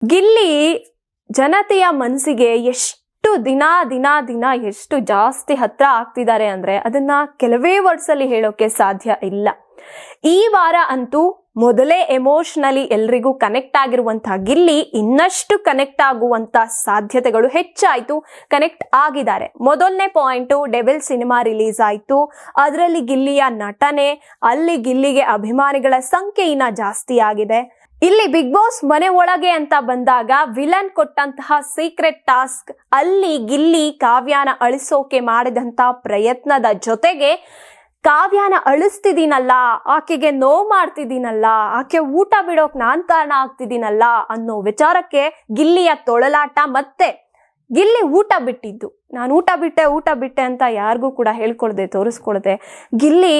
ಗಿಲ್ಲಿ ಜನತೆಯ ಮನಸ್ಸಿಗೆ ಎಷ್ಟು ದಿನ ದಿನ ದಿನ ಎಷ್ಟು ಜಾಸ್ತಿ ಹತ್ರ ಆಗ್ತಿದ್ದಾರೆ ಅಂದ್ರೆ ಅದನ್ನ ಕೆಲವೇ ವರ್ಡ್ಸ್ ಅಲ್ಲಿ ಹೇಳೋಕೆ ಸಾಧ್ಯ ಇಲ್ಲ. ಈ ವಾರ ಅಂತೂ ಮೊದಲೇ ಎಮೋಷನಲಿ ಎಲ್ರಿಗೂ ಕನೆಕ್ಟ್ ಆಗಿರುವಂತಹ ಗಿಲ್ಲಿ ಇನ್ನಷ್ಟು ಕನೆಕ್ಟ್ ಆಗುವಂತ ಸಾಧ್ಯತೆಗಳು ಹೆಚ್ಚಾಯ್ತು, ಕನೆಕ್ಟ್ ಆಗಿದ್ದಾರೆ. ಮೊದಲನೇ ಪಾಯಿಂಟು, ಡೆವಿಲ್ ಸಿನಿಮಾ ರಿಲೀಸ್ ಆಯ್ತು. ಅದರಲ್ಲಿ ಗಿಲ್ಲಿಯ ನಟನೆ, ಅಲ್ಲಿ ಗಿಲ್ಲಿಗೆ ಅಭಿಮಾನಿಗಳ ಸಂಖ್ಯೆ ಇನ್ನ ಜಾಸ್ತಿ ಆಗಿದೆ. ಇಲ್ಲಿ ಬಿಗ್ ಬಾಸ್ ಮನೆ ಒಳಗೆ ಅಂತ ಬಂದಾಗ ವಿಲನ್ ಕೊಟ್ಟಂತಹ ಸೀಕ್ರೆಟ್ ಟಾಸ್ಕ್ ಅಲ್ಲಿ ಗಿಲ್ಲಿ ಕಾವ್ಯನ ಅಳಿಸೋಕೆ ಮಾಡಿದಂತ ಪ್ರಯತ್ನದ ಜೊತೆಗೆ ಕಾವ್ಯನ ಅಳಿಸ್ತಿದ್ದೀನಲ್ಲ, ಆಕೆಗೆ ನೋವು ಮಾಡ್ತಿದ್ದೀನಲ್ಲ, ಆಕೆ ಊಟ ಬಿಡೋಕ್ ನಾನ್ ಕಾರಣ ಆಗ್ತಿದ್ದೀನಲ್ಲ ಅನ್ನೋ ವಿಚಾರಕ್ಕೆ ಗಿಲ್ಲಿಯ ತೊಳಲಾಟ, ಮತ್ತೆ ಗಿಲ್ಲಿ ಊಟ ಬಿಟ್ಟಿದ್ದು, ನಾನು ಊಟ ಬಿಟ್ಟೆ ಅಂತ ಯಾರಿಗೂ ಕೂಡ ಹೇಳ್ಕೊಳ್ದೆ ತೋರಿಸ್ಕೊಳ್ದೆ ಗಿಲ್ಲಿ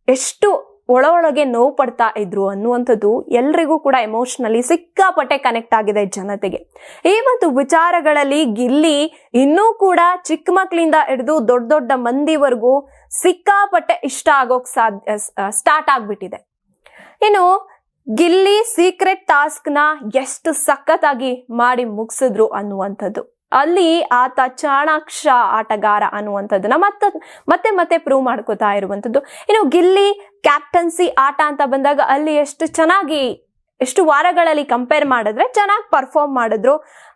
ಎಷ್ಟು ಒಳಗೆ ನೋವು ಪಡ್ತಾ ಇದ್ರು ಅನ್ನುವಂಥದ್ದು ಎಲ್ರಿಗೂ ಕೂಡ ಎಮೋಷನಲಿ ಸಿಕ್ಕಾಪಟ್ಟೆ ಕನೆಕ್ಟ್ ಆಗಿದೆ ಜನತೆಗೆ. ಈ ಒಂದು ವಿಚಾರಗಳಲ್ಲಿ ಗಿಲ್ಲಿ ಇನ್ನೂ ಕೂಡ ಚಿಕ್ಕ ಮಕ್ಕಳಿಂದ ಹಿಡಿದು ದೊಡ್ಡ ದೊಡ್ಡ ಮಂದಿವರೆಗೂ ಸಿಕ್ಕಾಪಟ್ಟೆ ಇಷ್ಟ ಆಗೋಕ್ ಸ್ಟಾರ್ಟ್ ಆಗ್ಬಿಟ್ಟಿದೆ. ಇನ್ನು ಗಿಲ್ಲಿ ಸೀಕ್ರೆಟ್ ಟಾಸ್ಕ್ ನ ಎಷ್ಟು ಸಖತ್ತಾಗಿ ಮಾಡಿ ಮುಗಿಸಿದ್ರು ಅನ್ನುವಂಥದ್ದು, ಅಲ್ಲಿ ಆತ ಚಾಣಾಕ್ಷ ಆಟಗಾರ ಅನ್ನುವಂಥದ್ದನ್ನ ಮತ್ತೆ ಮತ್ತೆ ಪ್ರೂವ್ ಮಾಡ್ಕೋತಾ ಇರುವಂಥದ್ದು. ಇನ್ನು ಗಿಲ್ಲಿ ಕ್ಯಾಪ್ಟನ್ಸಿ ಆಟ ಅಂತ ಬಂದಾಗ ಅಲ್ಲಿ ಎಷ್ಟು ವಾರಗಳಲ್ಲಿ ಕಂಪೇರ್ ಮಾಡಿದ್ರೆ ಚೆನ್ನಾಗಿ ಪರ್ಫಾರ್ಮ್ ಮಾಡಿದ್ರು.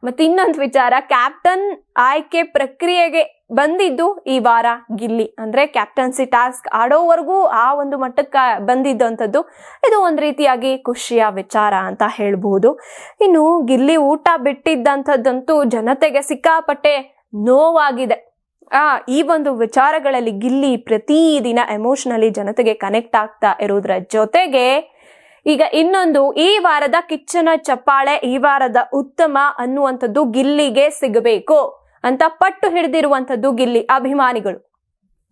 ಮತ್ತೆ ಇನ್ನೊಂದು ವಿಚಾರ, ಕ್ಯಾಪ್ಟನ್ ಆಯ್ಕೆ ಪ್ರಕ್ರಿಯೆಗೆ ಬಂದಿದ್ದು ಈ ವಾರ ಗಿಲ್ಲಿ, ಅಂದ್ರೆ ಕ್ಯಾಪ್ಟನ್ಸಿ ಟಾಸ್ಕ್ ಆಡೋವರೆಗೂ ಆ ಒಂದು ಮಟ್ಟಕ್ಕೆ ಬಂದಿದ್ದಂಥದ್ದು ಇದು ಒಂದು ರೀತಿಯಾಗಿ ಖುಷಿಯ ವಿಚಾರ ಅಂತ ಹೇಳ್ಬಹುದು. ಇನ್ನು ಗಿಲ್ಲಿ ಊಟ ಬಿಟ್ಟಿದ್ದಂಥದ್ದಂತೂ ಜನತೆಗೆ ಸಿಕ್ಕಾಪಟ್ಟೆ ನೋವಾಗಿದೆ. ಈ ಒಂದು ವಿಚಾರಗಳಲ್ಲಿ ಗಿಲ್ಲಿ ಪ್ರತಿದಿನ ಎಮೋಷನಲಿ ಜನತೆಗೆ ಕನೆಕ್ಟ್ ಆಗ್ತಾ ಇರೋದ್ರ ಜೊತೆಗೆ ಈಗ ಇನ್ನೊಂದು, ಈ ವಾರದ ಕಿಚ್ಚನ ಚಪ್ಪಾಳೆ, ಈ ವಾರದ ಉತ್ತಮ ಅನ್ನುವಂಥದ್ದು ಗಿಲ್ಲಿಗೆ ಸಿಗಬೇಕು ಅಂತ ಪಟ್ಟು ಹಿಡಿದಿರುವಂಥದ್ದು ಗಿಲ್ಲಿ ಅಭಿಮಾನಿಗಳು.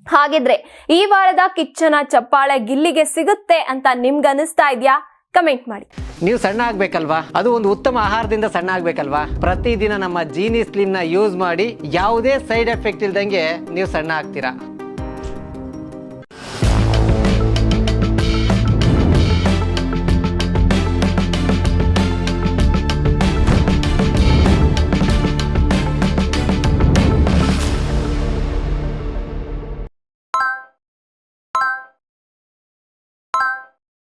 ಹಾಗಿದ್ರೆ ಈ ವಾರದ ಕಿಚ್ಚನ ಚಪ್ಪಾಳೆ ಗಿಲ್ಲಿಗೆ ಸಿಗುತ್ತೆ ಅಂತ ನಿಮ್ಗನಿಸ್ತಾ ಇದ್ಯಾ? ಕಮೆಂಟ್ ಮಾಡಿ. ನೀವು ಸಣ್ಣ ಆಗ್ಬೇಕಲ್ವಾ, ಅದು ಒಂದು ಉತ್ತಮ ಆಹಾರದಿಂದ ಸಣ್ಣ ಆಗ್ಬೇಕಲ್ವಾ? ಪ್ರತಿದಿನ ನಮ್ಮ ಜೀನಿ ಸ್ಲಿಮ್ ನ ಯೂಸ್ ಮಾಡಿ ಯಾವುದೇ ಸೈಡ್ ಎಫೆಕ್ಟ್ ಇಲ್ದಂಗೆ ನೀವು ಸಣ್ಣ ಆಗ್ತೀರಾ.